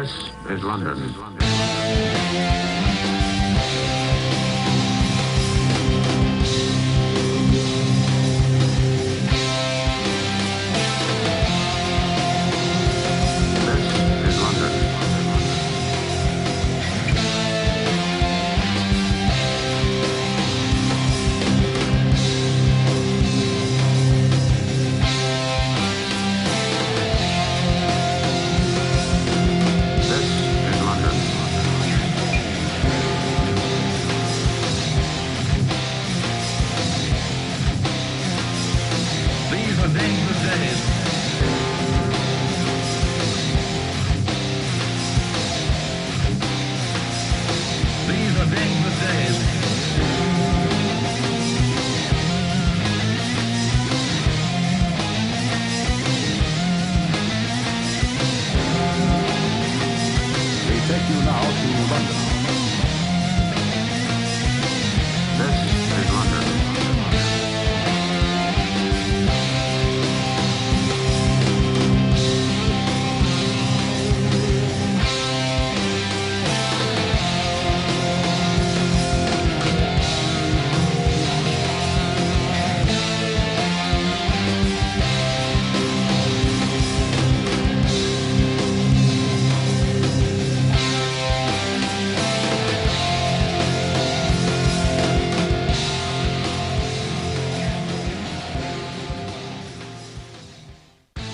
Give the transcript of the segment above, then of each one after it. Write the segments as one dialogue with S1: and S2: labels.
S1: This is London.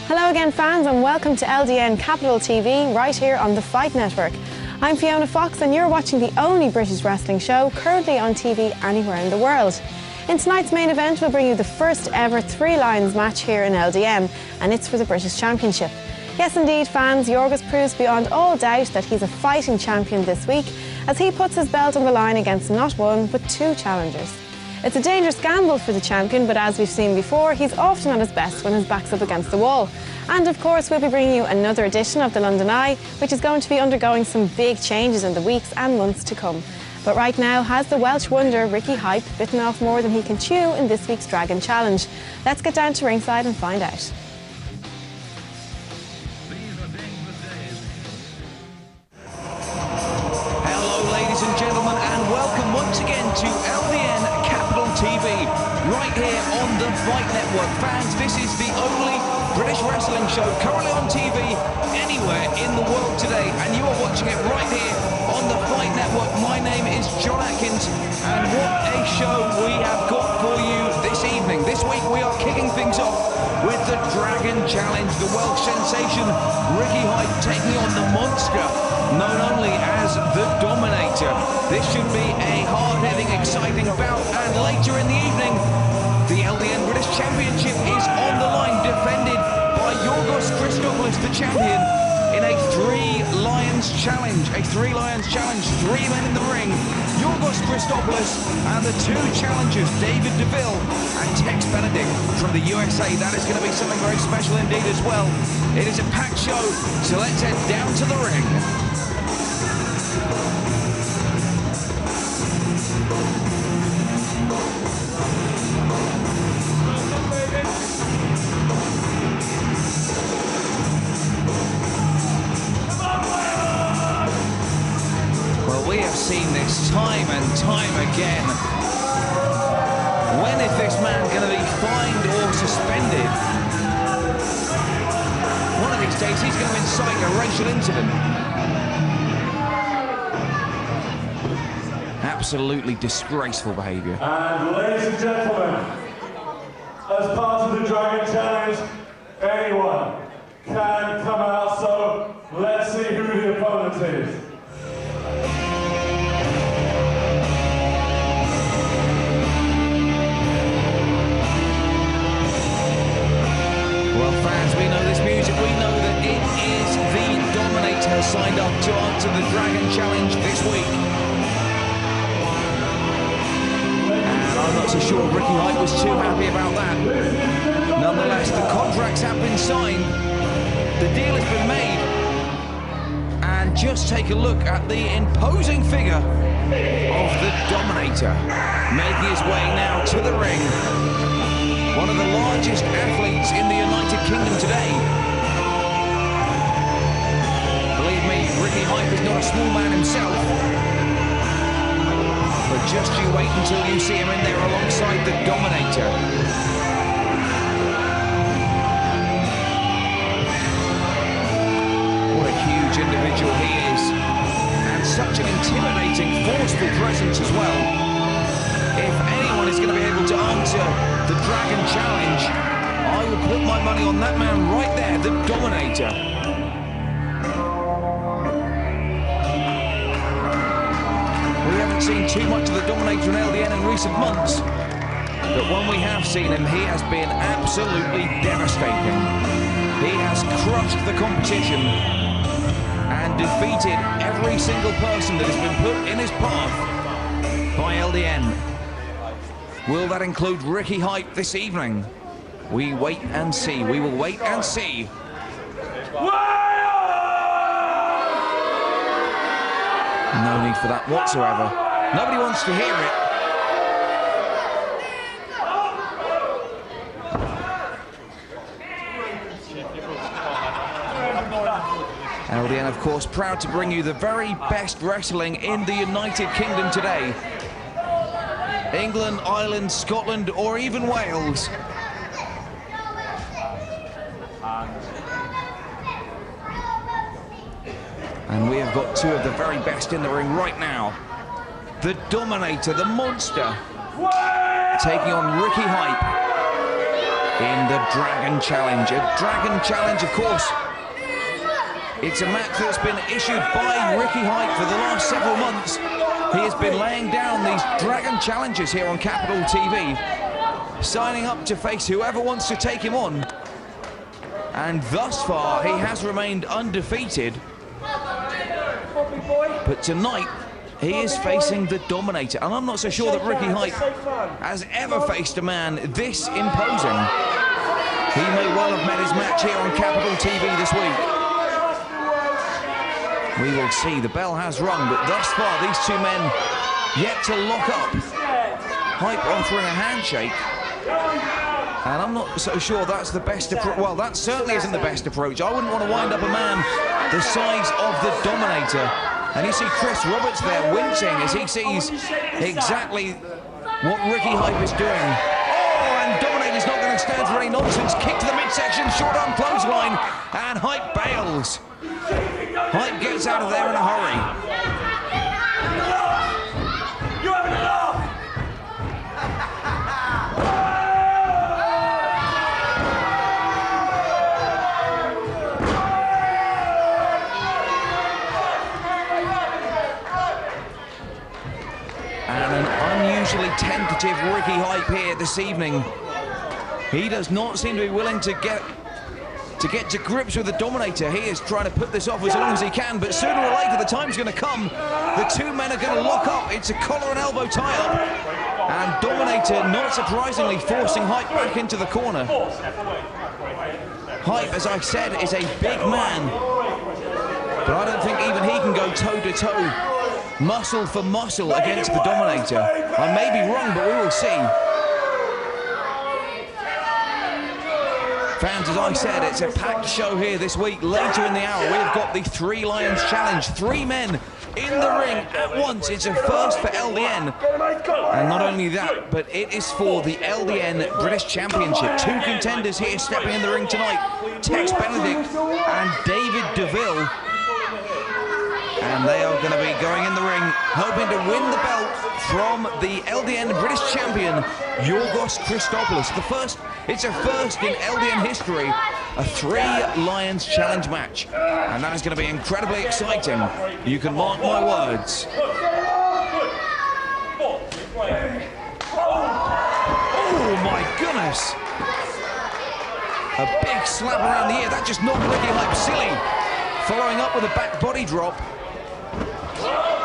S2: Hello again, fans, and welcome to LDN Capital TV right here on the Fight Network. I'm Fiona Fox and you're watching the only British wrestling show currently on TV anywhere in the world. In tonight's main event we'll bring you the first ever Three Lions match here in LDN, and it's for the British Championship. Yes indeed, fans, Yorghos proves beyond all doubt that he's a fighting champion this week as he puts his belt on the line against not one but two challengers. It's a dangerous gamble for the champion, but as we've seen before, he's often at his best when his back's up against the wall. And of course, we'll be bringing you another edition of the London Eye, which is going to be undergoing some big changes in the weeks and months to come. But right now, has the Welsh wonder Ricky Hype bitten off more than he can chew in this week's Dragon Challenge? Let's get down to ringside and find out.
S3: Hello, ladies and gentlemen, and welcome once again to LDN Capital TV, right here on the Fight Network. Fans, this is the only British wrestling show currently on TV anywhere in the world today, and you are watching it right here on the Fight Network. My name is John Atkins, and what a show we have got for you this evening. This week we are kicking things off with the Dragon Challenge, the Welsh sensation Ricky Hype taking on the monster known only as the Dominator. This should be a hard-hitting, exciting bout, and later in the evening the LDN British Championship is on the line, defended by Yorghos, the champion, in a Three Lions Challenge. A Three Lions Challenge, three men in the ring. Yorghos and the two challengers, DeVille and Benedict from the USA. That is going to be something very special indeed as well. It is a packed show, so let's head down to the ring. We have seen this time and time again. When is this man going to be fined or suspended? One of these days he's going to incite a racial incident. Absolutely disgraceful behaviour.
S4: And ladies and gentlemen, as part of the Dragon Challenge, anyone can come out, so let's see who the opponent is.
S3: Well, fans, we know this music. We know that it is the Dominator signed up to answer the Dragon Challenge this week. And I'm not so sure Ricky Hype was too happy about that. Nonetheless, the contracts have been signed. The deal has been made. And just take a look at the imposing figure of the Dominator, making his way now to the ring. One of the largest athletes in the United Kingdom today. Believe me, Ricky Hype is not a small man himself. But just you wait until you see him in there alongside the Dominator. What a huge individual he is. And such an intimidating, forceful presence as well. If anyone is going to be able to answer the Dragon Challenge, I will put my money on that man right there, the Dominator. We haven't seen too much of the Dominator in LDN in recent months, but when we have seen him, he has been absolutely devastating. He has crushed the competition and defeated every single person that has been put in his path by LDN. Will that include Ricky Hype this evening? We wait and see. We will wait and see. No need for that whatsoever. Nobody wants to hear it. LDN, of course, proud to bring you the very best wrestling in the United Kingdom today. England, Ireland, Scotland, or even Wales. And we have got two of the very best in the ring right now. The Dominator, the monster, taking on Ricky Hype in the Dragon Challenge. A Dragon Challenge, of course. It's a match that's been issued by Ricky Hype for the last several months. He has been laying down these Dragon Challenges here on Capital TV, signing up to face whoever wants to take him on. And thus far, he has remained undefeated. But tonight, he is facing the Dominator. And I'm not so sure that Ricky Hype has ever faced a man this imposing. He may well have met his match here on Capital TV this week. We will see. The bell has rung, but thus far, these two men yet to lock up. Hype offering a handshake. And I'm not so sure that's the best approach. Well, that certainly isn't the best approach. I wouldn't want to wind up a man the size of the Dominator. And you see Chris Roberts there wincing as he sees exactly what Ricky Hype is doing. Oh, and Dominator's not going to stand for any nonsense. Kick to the midsection, short arm clothesline, and Hype bails. Hype gets out of there in a hurry.
S4: You haven't enough!
S3: And an unusually tentative Ricky Hype here this evening. He does not seem to be willing to get to grips with the Dominator. He is trying to put this off as long as he can, but sooner or later the time's going to come. The two men are going to lock up. It's a collar and elbow tie-up. And Dominator, not surprisingly, forcing Hype back into the corner. Hype, as I said, is a big man. But I don't think even he can go toe-to-toe, muscle for muscle against the Dominator. I may be wrong, but we will see. Fans, as I said, it's a packed show here this week. Later in the hour, we have got the Three Lions Challenge. 3 men in the ring at once. It's a first for LDN. And not only that, but it is for the LDN British Championship. 2 contenders here stepping in the ring tonight. Tex Benedict and David DeVille. And they are going to be going in the ring, hoping to win the belt from the LDN British Champion, Yorghos Christopoulos. It's a first in LDN history, a 3 Lions Challenge match. And that is going to be incredibly exciting. You can mark my words. Oh my goodness! A big slap around the ear. That just knocked Ricky Hype silly. Following up with a back body drop.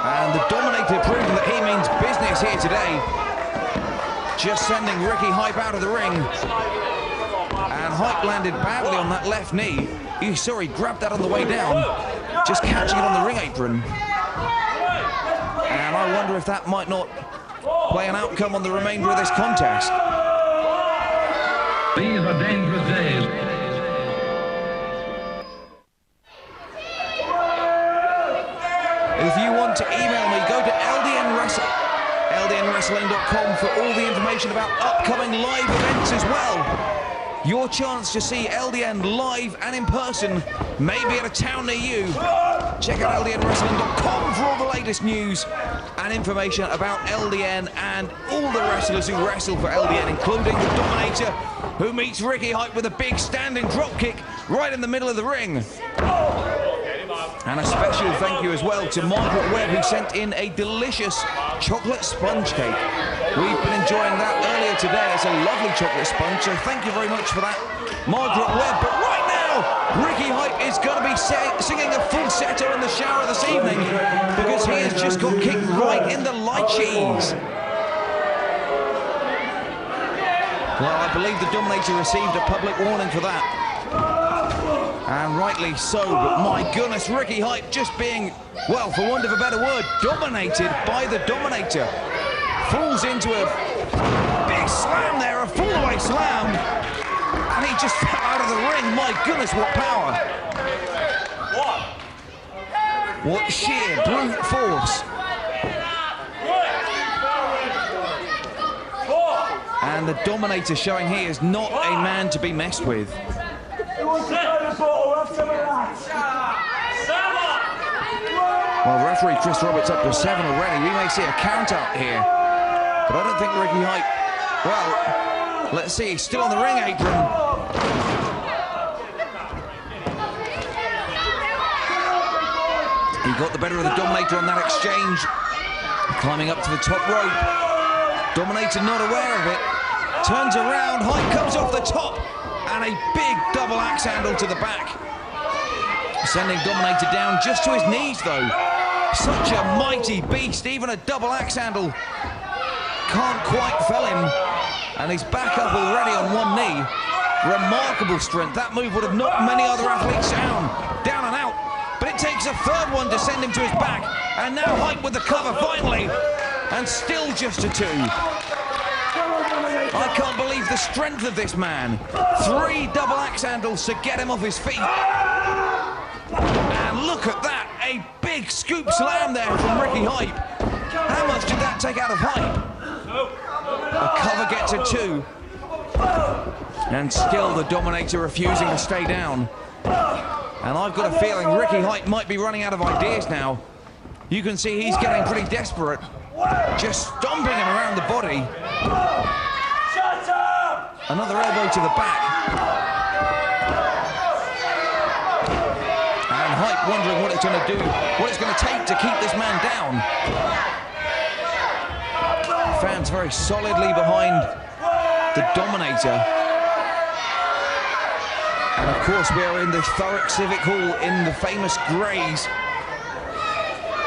S3: And the Dominator proving that he means business here today. Just sending Ricky Hype out of the ring. And Hype landed badly on that left knee. You saw he grabbed that on the way down, just catching it on the ring apron. And I wonder if that might not play an outcome on the remainder of this contest.
S1: These are dangerous days.
S3: LDNWrestling.com for all the information about upcoming live events as well. Your chance to see LDN live and in person, maybe at a town near you. Check out LDNWrestling.com for all the latest news and information about LDN and all the wrestlers who wrestle for LDN, including the Dominator, who meets Ricky Hype with a big standing drop kick right in the middle of the ring. And a special thank you as well to Margaret Webb, who sent in a delicious chocolate sponge cake. We've been enjoying that earlier today. It's a lovely chocolate sponge, so thank you very much for that, Margaret Webb. But right now, Ricky Hype is going to be singing a falsetto in the shower this evening because he has just got kicked right in the lychees. Well, I believe the Dominator received a public warning for that. And rightly so, but my goodness, Ricky Hype just being, well, for want of a better word, dominated by the Dominator. Falls into a big slam there, a fall-away slam, and he just fell out of the ring. My goodness, what power. What sheer brute force. And the Dominator showing he is not a man to be messed with. Well, referee Chris Roberts up to 7 already. We may see a count out here, but I don't think Ricky Hype. Well, let's see. He's still on the ring apron. He got the better of the Dominator on that exchange. Climbing up to the top rope. Dominator not aware of it. Turns around. Hype comes off the top. And a big double axe handle to the back. Sending Dominator down just to his knees, though. Such a mighty beast. Even a double axe handle can't quite fell him. And he's back up already on one knee. Remarkable strength. That move would have knocked many other athletes down and out. But it takes a third one to send him to his back. And now Hype with the cover, finally. And still just a 2. I can't believe the strength of this man. 3 double axe handles to get him off his feet. And look at that, a big scoop slam there from Ricky Hype. How much did that take out of Hype? A cover gets a 2. And still the Dominator refusing to stay down. And I've got a feeling Ricky Hype might be running out of ideas now. You can see he's getting pretty desperate. Just stomping him around the body. Another elbow to the back. And Hype wondering what it's going to do, what it's going to take to keep this man down. Fans very solidly behind the Dominator. And of course we are in the Thurrock Civic Hall in the famous Greys.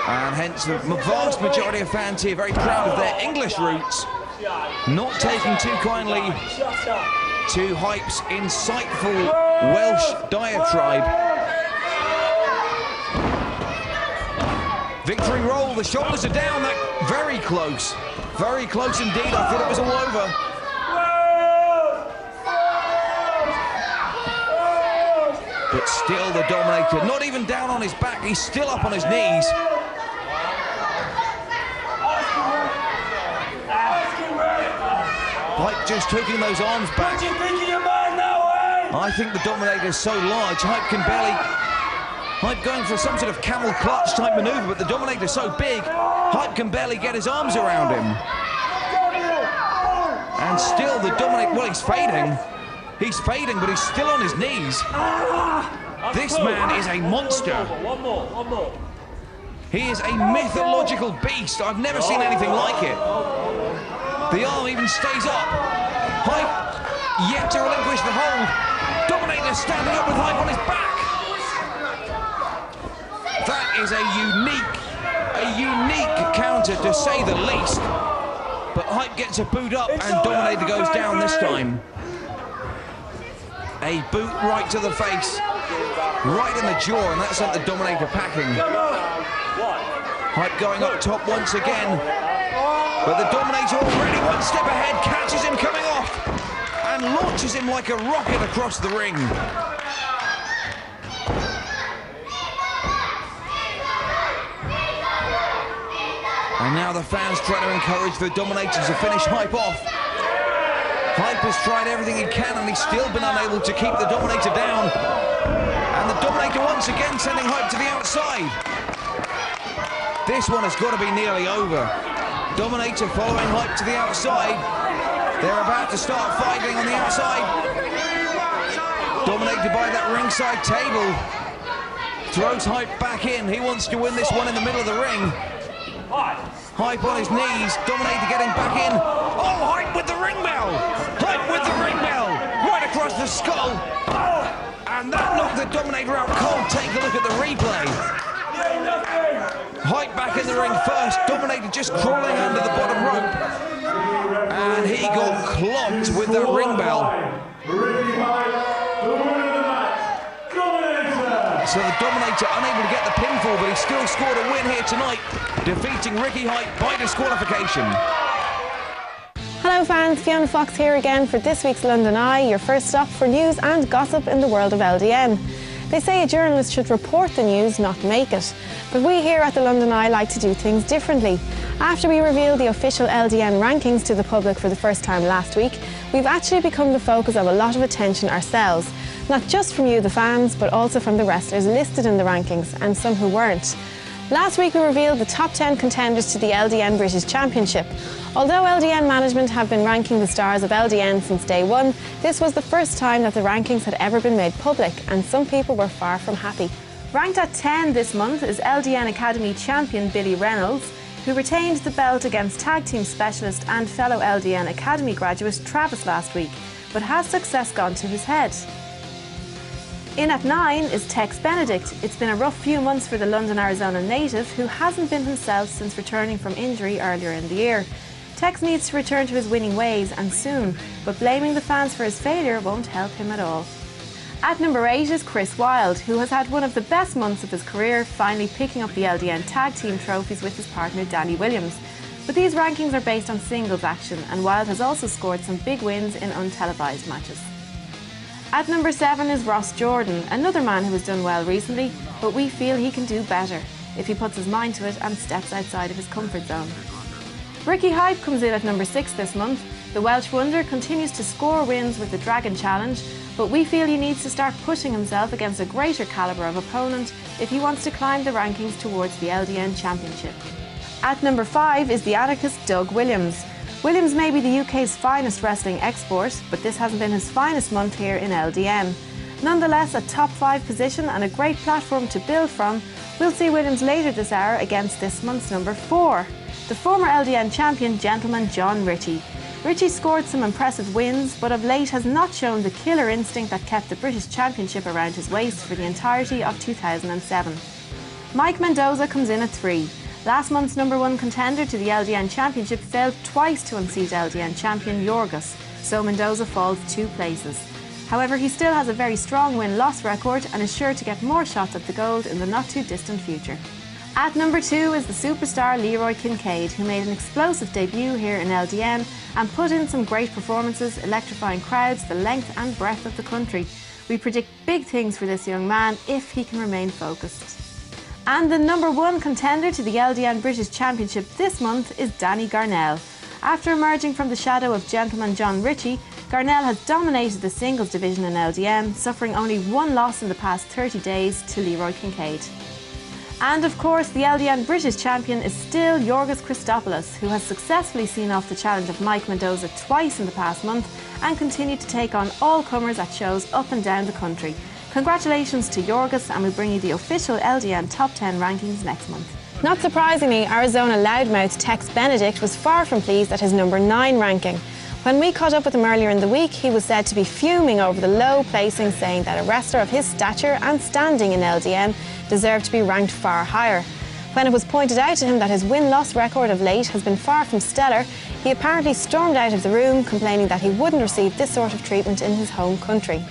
S3: And hence the vast majority of fans here very proud of their English roots. Not taking too kindly to Hype's insightful Welsh diatribe. Victory roll, the shoulders are down, that very close indeed. I thought it was all over. But still the Dominator, not even down on his back, he's still up on his knees. Hype just taking those arms back. I think the Dominator is so large, Hype going for some sort of camel clutch type maneuver, but the Dominator is so big, Hype can barely get his arms around him. And still the Dominator, well, he's fading. He's fading, but he's still on his knees. This man is a monster.
S4: One more.
S3: He is a mythological beast. I've never seen anything like it. The arm even stays up. Hype yet to relinquish the hold. Dominator standing up with Hype on his back. That is a unique counter, to say the least. But Hype gets a boot up and Dominator goes down this time. A boot right to the face, right in the jaw, and that sent the Dominator packing. Hype going up top once again. But the Dominator already one step ahead, catches him coming off and launches him like a rocket across the ring. And And now the fans try to encourage the Dominator to finish Hype off. Hype has tried everything he can and he's still been unable to keep the Dominator down. And the Dominator once again sending Hype to the outside. This one has got to be nearly over. Dominator following Hype to the outside. They're about to start fighting on the outside. Dominated by that ringside table. Throws Hype back in. He wants to win this one in the middle of the ring. Hype on his knees. Dominator getting back in. Oh, Hype with the ring bell. Hype with the ring bell. Right across the skull. And that knocked the Dominator out cold. Take a look at the replay. Hype back in the ring first. Dominator just crawling under the bottom rope. And he got clocked with the ring bell. So the Dominator unable to get the pinfall, but he still scored a win here tonight, defeating Ricky Hype by disqualification.
S2: Hello fans, Fiona Fox here again for this week's London Eye, your first stop for news and gossip in the world of LDN. They say a journalist should report the news, not make it. But we here at the London Eye like to do things differently. After we revealed the official LDN rankings to the public for the first time last week, we've actually become the focus of a lot of attention ourselves. Not just from you, the fans, but also from the wrestlers listed in the rankings, and some who weren't. Last week we revealed the top 10 contenders to the LDN British Championship. Although LDN management have been ranking the stars of LDN since day one, this was the first time that the rankings had ever been made public, and some people were far from happy. Ranked at 10 this month is LDN Academy champion Billy Reynolds, who retained the belt against tag team specialist and fellow LDN Academy graduate Travis last week, but has success gone to his head? In at 9 is Tex Benedict. It's been a rough few months for the London, Arizona native, who hasn't been himself since returning from injury earlier in the year. Tex needs to return to his winning ways, and soon, but blaming the fans for his failure won't help him at all. At number 8 is Chris Wilde, who has had one of the best months of his career, finally picking up the LDN tag team trophies with his partner Danny Williams. But these rankings are based on singles action, and Wilde has also scored some big wins in untelevised matches. At number 7 is Ross Jordan, another man who has done well recently, but we feel he can do better if he puts his mind to it and steps outside of his comfort zone. Ricky Hype comes in at number 6 this month. The Welsh Wonder continues to score wins with the Dragon Challenge, but we feel he needs to start pushing himself against a greater calibre of opponent if he wants to climb the rankings towards the LDN Championship. At number 5 is the anarchist Doug Williams. Williams may be the UK's finest wrestling export, but this hasn't been his finest month here in LDN. Nonetheless, a top 5 position and a great platform to build from. We'll see Williams later this hour against this month's number 4, the former LDN champion, gentleman John Ritchie. Ritchie scored some impressive wins, but of late has not shown the killer instinct that kept the British Championship around his waist for the entirety of 2007. Mike Mendoza comes in at 3. Last month's number 1 contender to the LDN Championship failed twice to unseat LDN champion Yorghos, so Mendoza falls 2 places. However, he still has a very strong win-loss record and is sure to get more shots at the gold in the not-too-distant future. At number 2 is the superstar Leroy Kincaid, who made an explosive debut here in LDN and put in some great performances, electrifying crowds the length and breadth of the country. We predict big things for this young man if he can remain focused. And the number 1 contender to the LDN British Championship this month is Danny Garnell. After emerging from the shadow of gentleman John Ritchie, Garnell has dominated the singles division in LDN, suffering only 1 loss in the past 30 days to Leroy Kincaid. And of course, the LDN British champion is still Yorghos Christopoulos, who has successfully seen off the challenge of Mike Mendoza twice in the past month and continued to take on all comers at shows up and down the country. Congratulations to Yorghos, and we bring you the official LDN Top 10 rankings next month. Not surprisingly, Arizona loudmouth Tex Benedict was far from pleased at his number 9 ranking. When we caught up with him earlier in the week, he was said to be fuming over the low placing, saying that a wrestler of his stature and standing in LDN deserved to be ranked far higher. When it was pointed out to him that his win-loss record of late has been far from stellar, he apparently stormed out of the room, complaining that he wouldn't receive this sort of treatment in his home country.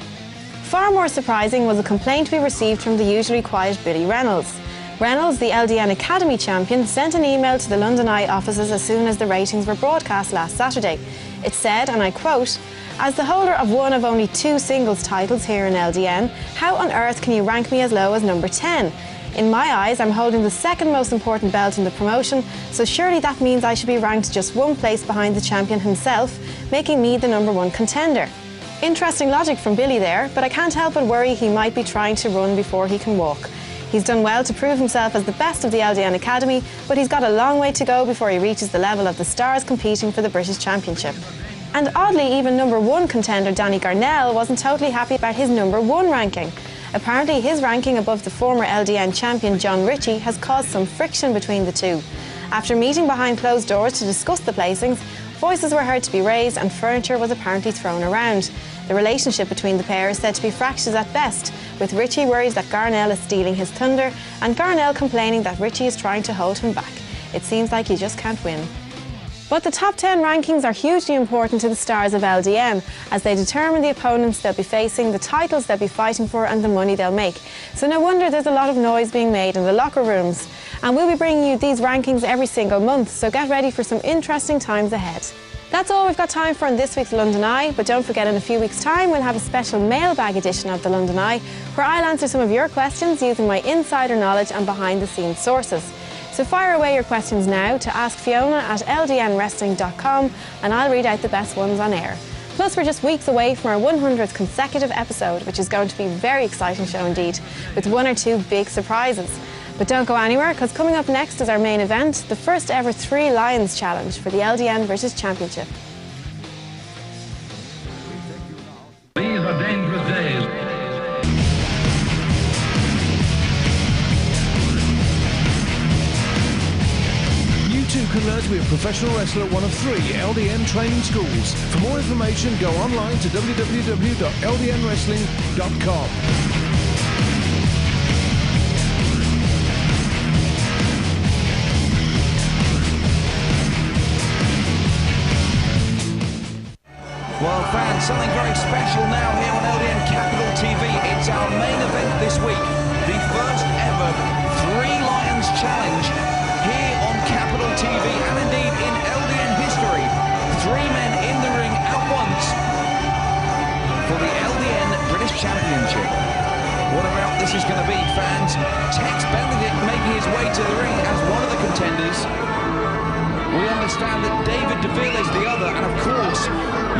S2: Far more surprising was a complaint we received from the usually quiet Billy Reynolds. Reynolds, the LDN Academy champion, sent an email to the London Eye offices as soon as the ratings were broadcast last Saturday. It said, and I quote, "As the holder of one of only 2 singles titles here in LDN, how on earth can you rank me as low as number 10? In my eyes, I'm holding the second most important belt in the promotion, so surely that means I should be ranked just one place behind the champion himself, making me the #1 contender. Interesting logic from Billy there, but I can't help but worry he might be trying to run before he can walk. He's done well to prove himself as the best of the LDN Academy, but he's got a long way to go before he reaches the level of the stars competing for the British Championship. And oddly, even #1 contender Danny Garnell wasn't totally happy about his #1 ranking. Apparently his ranking above the former LDN champion John Ritchie has caused some friction between the two. After meeting behind closed doors to discuss the placings, voices were heard to be raised and furniture was apparently thrown around. The relationship between the pair is said to be fractious at best, with Ritchie worried that Garnell is stealing his thunder and Garnell complaining that Ritchie is trying to hold him back. It seems like you just can't win. But the top 10 rankings are hugely important to the stars of LDN, as they determine the opponents they'll be facing, the titles they'll be fighting for and the money they'll make. So no wonder there's a lot of noise being made in the locker rooms. And we'll be bringing you these rankings every single month, so get ready for some interesting times ahead. That's all we've got time for in this week's London Eye, but don't forget in a few weeks' time we'll have a special mailbag edition of the London Eye, where I'll answer some of your questions using my insider knowledge and behind-the-scenes sources. So fire away your questions now to Ask Fiona at ldnwrestling.com and I'll read out the best ones on air. Plus we're just weeks away from our 100th consecutive episode, which is going to be a very exciting show indeed, with 1 or 2 big surprises. But don't go anywhere, because coming up next is our main event, the first ever 3 Lions Challenge for the LDN British Championship.
S1: These are dangerous days.
S3: You too can learn to be a professional wrestler at one of 3 LDN training schools. For more information, go online to www.ldnwrestling.com. Well, fans, something very special now here on LDN Capital TV. It's our main event this week, the first ever 3 Lions Challenge here on Capital TV, and indeed in LDN history. 3 men in the ring at once for the LDN British Championship. What a bout this is going to be, fans. Tex Benedict making his way to the ring as one of the contenders. We understand that David DeVille is the other, and of course,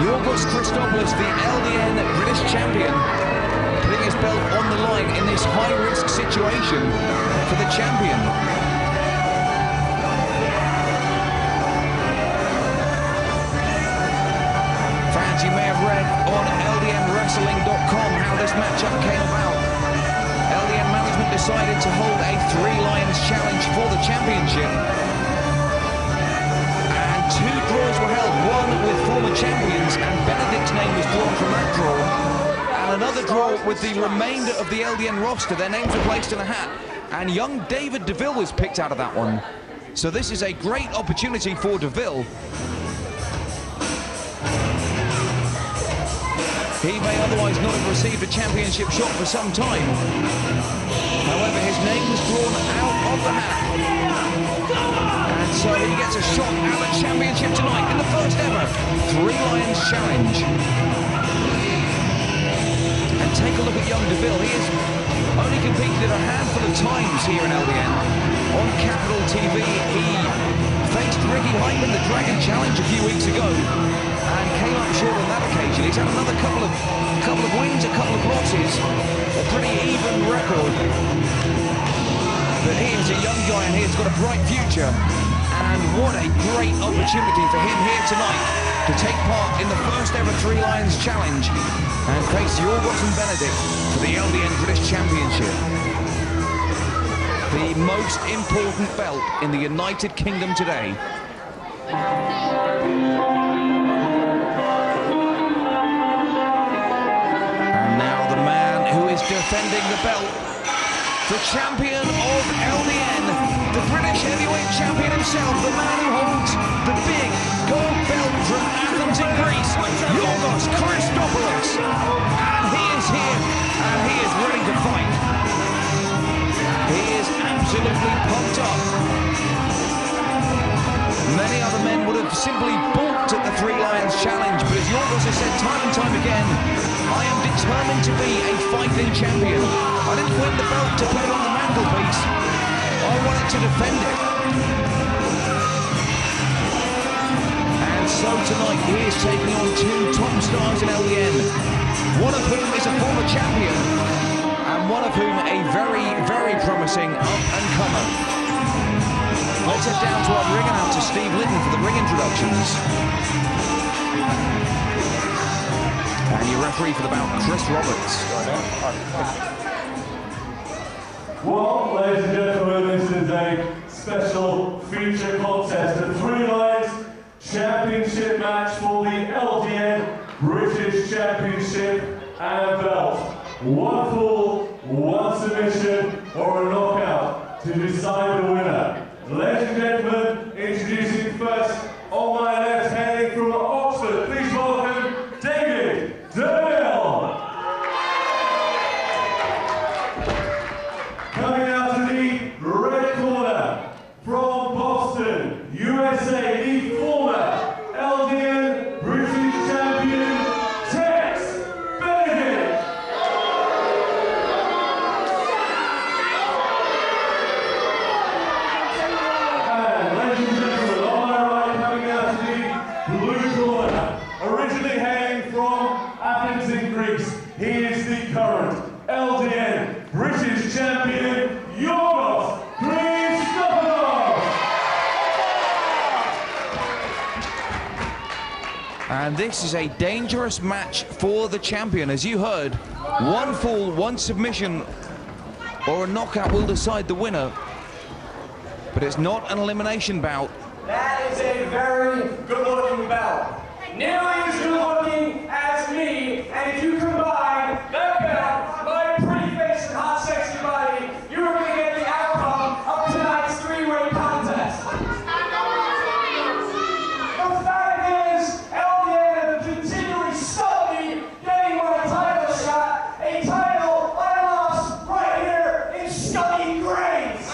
S3: Yorghos, the LDN British champion, putting his belt on the line in this high-risk situation for the champion. Fans, you may have read on LDNwrestling.com how this matchup came about. LDN management decided to hold a 3 Lions Challenge for the championship. 2 draws were held, one with former champions, and Benedict's name was drawn from that draw, and another draw with the remainder of the LDN roster. Their names were placed in a hat, and young David DeVille was picked out of that one. So this is a great opportunity for DeVille. He may otherwise not have received a championship shot for some time. However, his name was drawn out of the hat. And so he gets a shot at the championship tonight in the first ever 3 Lions Challenge. And take a look at young DeVille. He has only competed a handful of times here in LDN. On Capital TV, he faced Ricky Hyman, the Dragon Challenge, a few weeks ago, and came up short on that occasion. He's had another couple of wins, a couple of losses, a pretty even record. But he is a young guy and he's got a bright future. And what a great opportunity for him here tonight to take part in the first ever 3 Lions Challenge and face Yorghos and Benedict for the LDN British Championship. The most important belt in the United Kingdom today. And now the man who is defending the belt, the champion of LDN, the British heavyweight champion himself, the man who holds the big gold belt from Athens in Greece, Yorghos Christopoulos. And he is here, and he is ready to fight. He is absolutely pumped up. Many other men would have simply balked at the 3 Lions Challenge, but as Yorghos Yorghos has said time and time again, I am determined to be a fighting champion. I didn't win the belt to put it on the mantelpiece. I wanted to defend it. And so tonight he is taking on two top stars in LDN, one of whom is a former champion, and one of whom a very, very promising up-and-comer. Let's head down to our ring and out to Steve Litton for the ring introductions. And your referee for the bout, Chris Roberts.
S4: Well, ladies and gentlemen, this is a special feature contest, a 3 lines championship match for the LDN British Championship and a belt. One fall, one submission, or a knockout to decide the winner. Ladies and gentlemen, introducing first on my left, hailing from Oxford, please welcome DeVille. Coming out to the red corner, from Boston, USA, the former LDN British champion, Benedict. And ladies and gentlemen, on my right, coming out to the blue corner, originally hailing from Athens in Greece, he is the current LDN British champion, Yorghos. Please stop it off.
S3: And this is a dangerous match for the champion. As you heard, one fall, one submission, or a knockout will decide the winner. But it's not an elimination bout.
S5: That is a very good-looking bout. Nearly as good-looking as me, and if you combine that belt, my pretty face and hot, sexy body, you are going to get the outcome of tonight's three-way contest. The fact is, LDN have continually stopped me getting my title shot, a title I lost right here in Scotty Grays.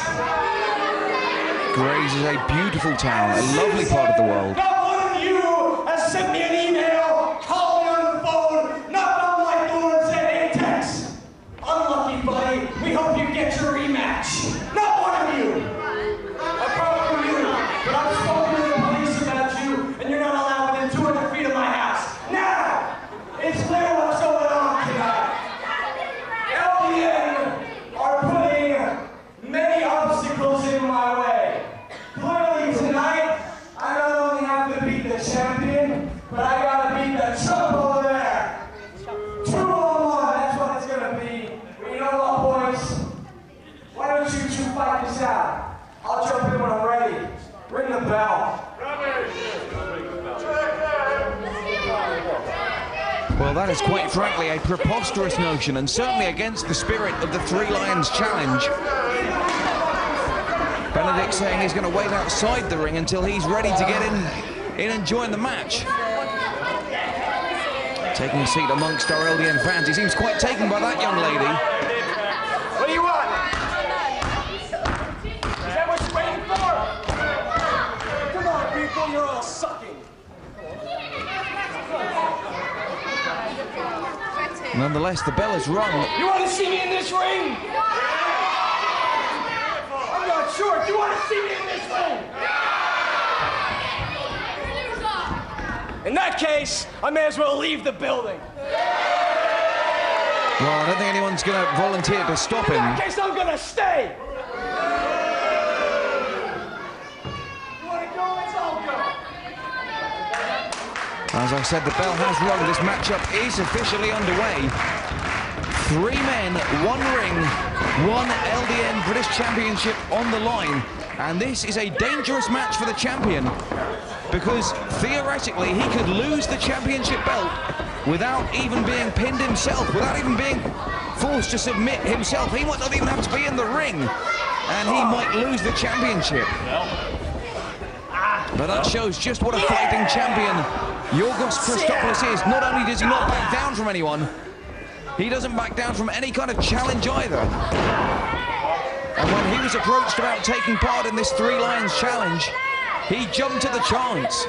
S3: Grays is a beautiful town, a lovely part of the world.
S5: Not one of you has sent me an email, called me on the phone, knocked on my door and said, hey, Tex, unlucky buddy, we hope you get your rematch. Not one of you. I brought for you, but I've spoken to the police about you, and you're not allowed within 200 feet of my house. Now, it's clear what's going on tonight. LDN are putting many obstacles in my way. Clearly tonight, I not only have to beat the champion, but I gotta beat the chump over there. 2-on-1, that's what it's gonna be. But you know what, boys? Why don't you two fight this out? I'll jump in when I'm ready. Ring the bell.
S3: Well, that is quite frankly a preposterous notion, and certainly against the spirit of the Three Lions Challenge. Benedict saying he's going to wait outside the ring until he's ready to get in and join the match. Taking a seat amongst our LDN fans. He seems quite taken by that young lady.
S5: What do you want? Is that what you're waiting for? Come on, people, you're all sucking.
S3: Nonetheless, the bell is rung.
S5: You want to see me in this ring? I'm not sure. Do you want to see me in this ring? In that case, I may as well leave the building.
S3: Well, I don't think anyone's going to volunteer to stop him.
S5: In that case, I'm going to stay. You want to go? Let's all go.
S3: As I said, the bell has rung. This matchup is officially underway. 3 men, 1 ring, 1 LDN British Championship on the line. And this is a dangerous match for the champion, because theoretically he could lose the championship belt without even being pinned himself, without even being forced to submit himself. He might not even have to be in the ring, and he might lose the championship. But that shows just what a fighting champion Yorghos Christopoulos is. Not only does he not back down from anyone, he doesn't back down from any kind of challenge either. And when he was approached about taking part in this Three Lions challenge, he jumped at the chance.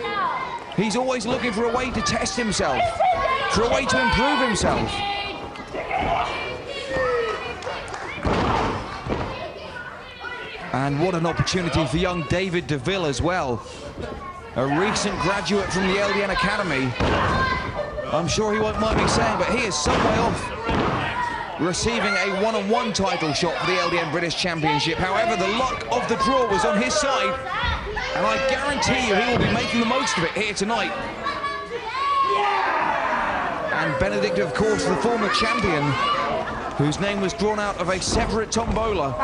S3: He's always looking for a way to test himself, for a way to improve himself. And what an opportunity for young David DeVille as well. A recent graduate from the LDN Academy. I'm sure he won't mind me saying, but he is some way off receiving a one-on-one title shot for the LDN British Championship. However, the luck of the draw was on his side, and I guarantee you he will be making the most of it here tonight. And Benedict, of course, the former champion, whose name was drawn out of a separate tombola.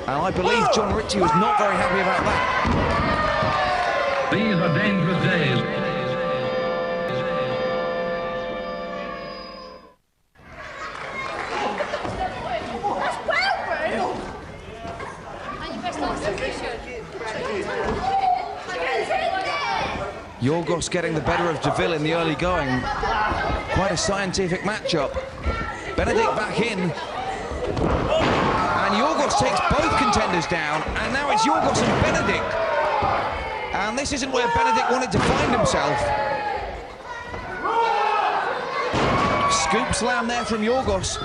S3: And I believe John Ritchie was not very happy about that.
S1: These are dangerous days.
S3: Yorghos getting the better of DeVille in the early going. Quite a scientific matchup. Benedict back in. And Yorghos takes both contenders down. And now it's Yorghos and Benedict. And this isn't where Benedict wanted to find himself. Scoop slam there from Yorghos.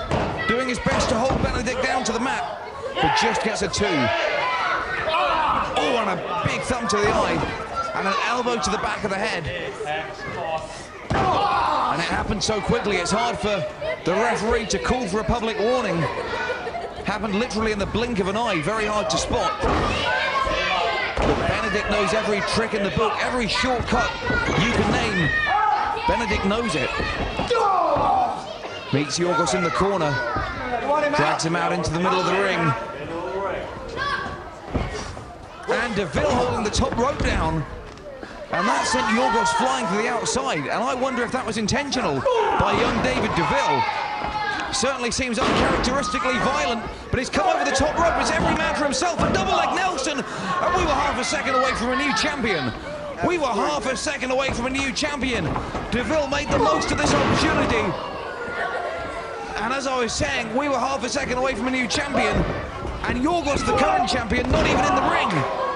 S3: Doing his best to hold Benedict down to the mat. But just gets a 2. Oh, and a big thumb to the eye. And an elbow to the back of the head. And it happened so quickly, it's hard for the referee to call for a public warning. Happened literally in the blink of an eye, very hard to spot. But Benedict knows every trick in the book, every shortcut you can name. Benedict knows it. Meets Yorghos in the corner. Drags him out into the middle of the ring. And DeVille holding the top rope down. And that sent Yorghos flying to the outside. And I wonder if that was intentional by young David DeVille. Certainly seems uncharacteristically violent, but he's come over the top rope. It's every man for himself. A double leg Nelson. And we were half a second away from a new champion. We were half a second away from a new champion. DeVille made the most of this opportunity. And as I was saying, we were half a second away from a new champion. And Yorghos, the current champion, not even in the ring.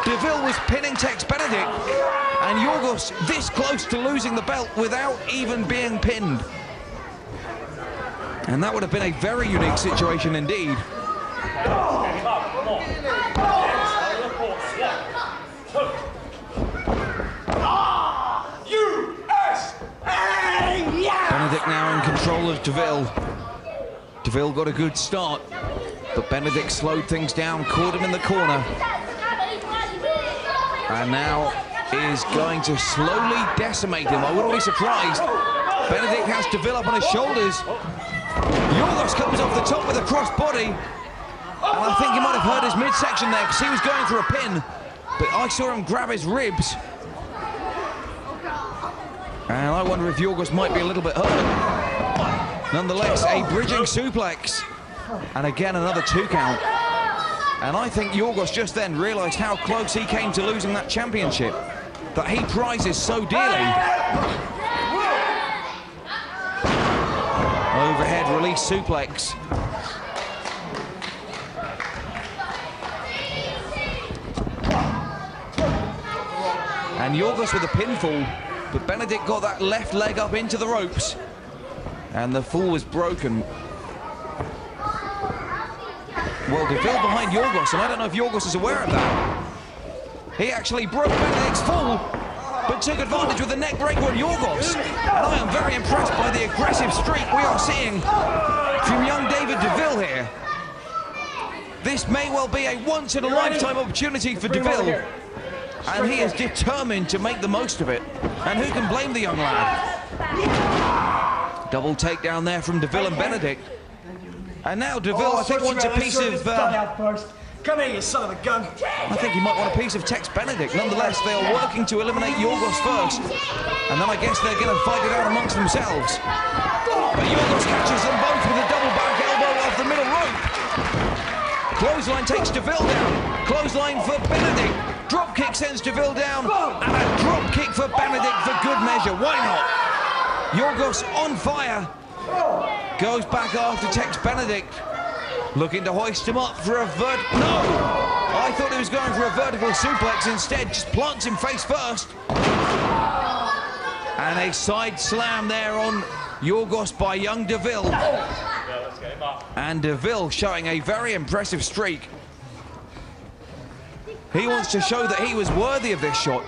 S3: DeVille was pinning Tex Benedict. And Yorghos this close to losing the belt without even being pinned. And that would have been a very unique situation indeed. Benedict now in control of DeVille. DeVille got a good start, but Benedict slowed things down, caught him in the corner. And now is going to slowly decimate him. I wouldn't be surprised. Benedict has DeVille up on his shoulders. Yorghos comes off the top with a crossbody. And I think he might have hurt his midsection there because he was going for a pin. But I saw him grab his ribs. And I wonder if Yorghos might be a little bit hurt. Nonetheless, a bridging suplex. And again, another 2 count. And I think Yorghos just then realised how close he came to losing that championship that he prizes so dearly. Overhead release suplex. And Yorghos with a pinfall, but Benedict got that left leg up into the ropes. And the fall was broken. Well, DeVille behind Yorghos, and I don't know if Yorghos is aware of that. He actually broke Benedict's fall, but took advantage with the neck breaker on Yorghos. And I am very impressed by the aggressive streak we are seeing from young David DeVille here. This may well be a once-in-a-lifetime opportunity for DeVille, and he is determined to make the most of it. And who can blame the young lad? Double takedown there from DeVille and Benedict. And now DeVille, I think, wants a piece of...
S5: Come here, you son of a gun.
S3: I think he might want a piece of Tex Benedict. Nonetheless, they are working to eliminate Yorghos first. And then I guess they're going to fight it out amongst themselves. But Yorghos catches them both with a double back elbow off the middle rope. Clothesline takes DeVille down. Clothesline for Benedict. Drop kick sends DeVille down. And a drop kick for Benedict for good measure. Why not? Yorghos on fire. Goes back after Tex Benedict. Looking to hoist him up for a No! I thought he was going for a vertical suplex. Instead, just plants him face first. And a side slam there on Yorghos by young DeVille. And DeVille showing a very impressive streak. He wants to show that he was worthy of this shot.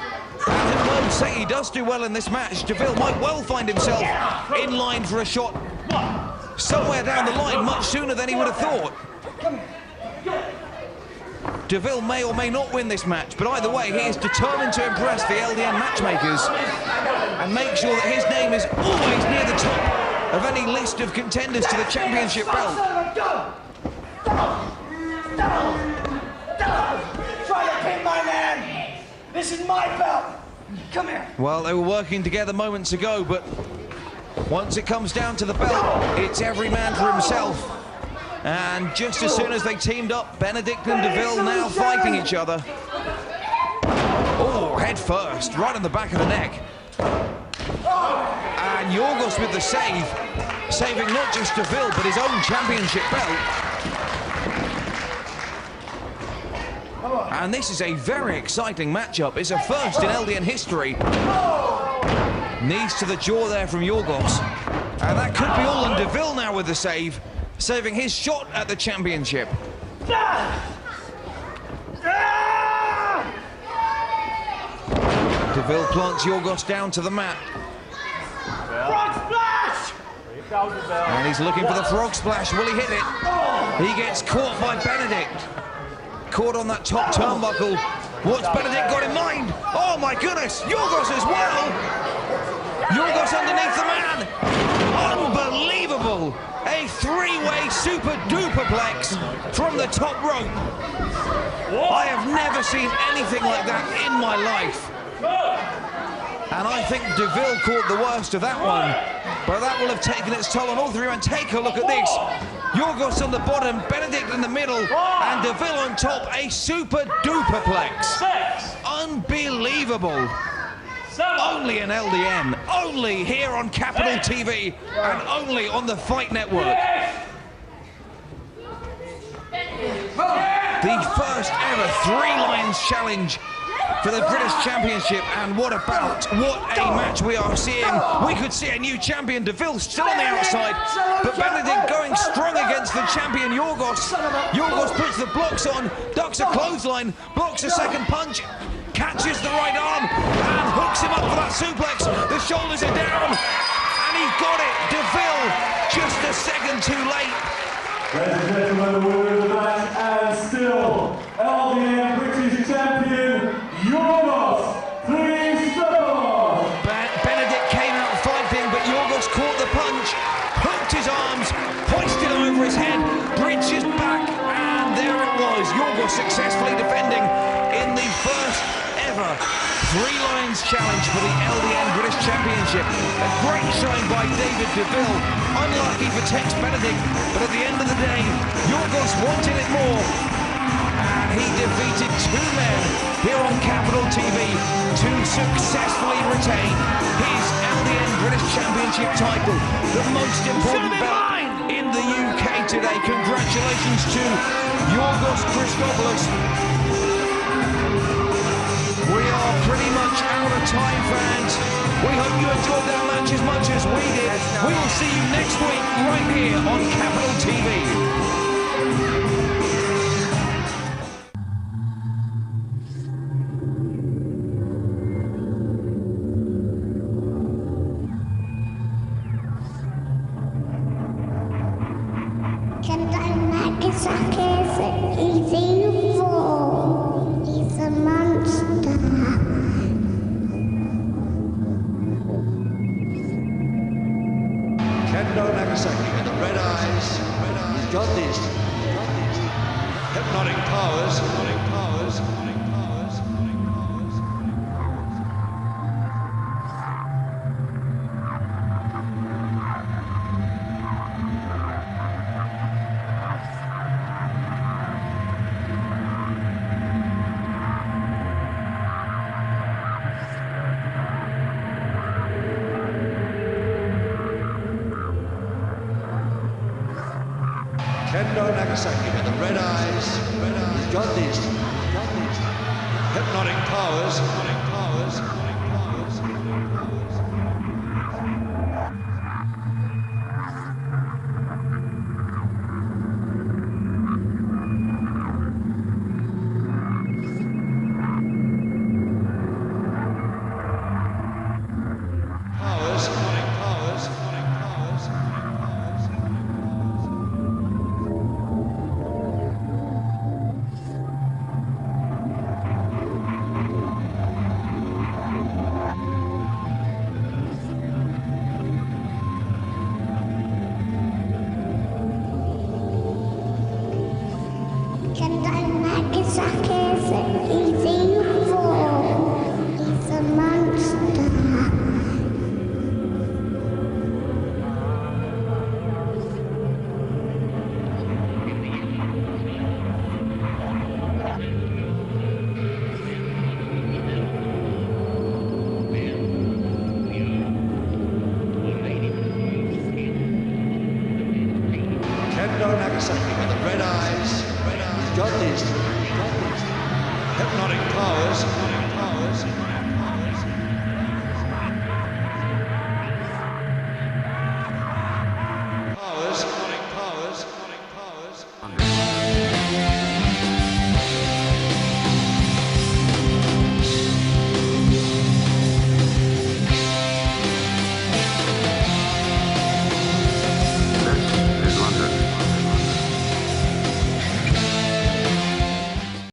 S3: And if Mo say he does do well in this match, DeVille might well find himself in line for a shot somewhere down the line much sooner than he would have thought. DeVille may or may not win this match, but either way, he is determined to impress the LDN matchmakers and make sure that his name is always near the top of any list of contenders to the championship belt.
S5: Try to pin my man. This is my belt. Come here.
S3: Well, they were working together moments ago, but once it comes down to the belt, it's every man for himself. And just as soon as they teamed up, Benedict and DeVille now fighting each other. Oh, head first, right on the back of the neck. And Yorghos with the save, saving not just DeVille, but his own championship belt. And this is a very exciting matchup. It's a first in LDN history. Knees to the jaw there from Yorghos. And that could be all on DeVille now with the save, saving his shot at the championship. DeVille plants Yorghos down to the mat.
S5: Frog splash!
S3: And he's looking for the frog splash. Will he hit it? He gets caught by Benedict. Caught on that top turnbuckle. What's Benedict got in mind? Oh my goodness! Yorghos as well! Yorghos underneath the man! Unbelievable! A three-way super duperplex from the top rope. I have never seen anything like that in my life. And I think DeVille caught the worst of that one. But that will have taken its toll on all three. And take a look at this. Yorghos on the bottom, Benedict in the middle, and DeVille on top. A super duperplex. Unbelievable. Only in LDN, only here on Capital TV, and only on the Fight Network. The first ever Three Lions Challenge for the British Championship, and what a bout, what a match we are seeing. We could see a new champion, DeVille still on the outside, but Benedict going strong against the champion Yorghos. Yorghos puts the blocks on, ducks a clothesline, blocks a second punch, catches the right arm, and hooks him up for that suplex. The shoulders are down, and he got it. DeVille just a second too late.
S4: Ladies and gentlemen, the winner of the match, and still LDN British Champion, Yorghos. Please step on.
S3: Benedict came out fighting, but Yorghos caught the punch, hooked his arms, hoisted over his head, bridged his back, and there it was. Yorghos successfully defending in the first ever Three Lions Challenge for the LDN British Championship. A great showing by David DeVille. Unlucky for Tex Benedict, but at the end of the day, Yorghos wanted it more. And he defeated two men here on Capital TV to successfully retain his LDN British Championship title, the most important belt in the UK today. Congratulations to Yorghos Christopoulos. We are pretty much out of time, fans. We hope you enjoyed that match as much as we did. We will see you next week right here on Capital TV.
S6: In the red eyes, he's got this hypnotic powers. In the red eyes, he's got this hypnotic powers. not in powers.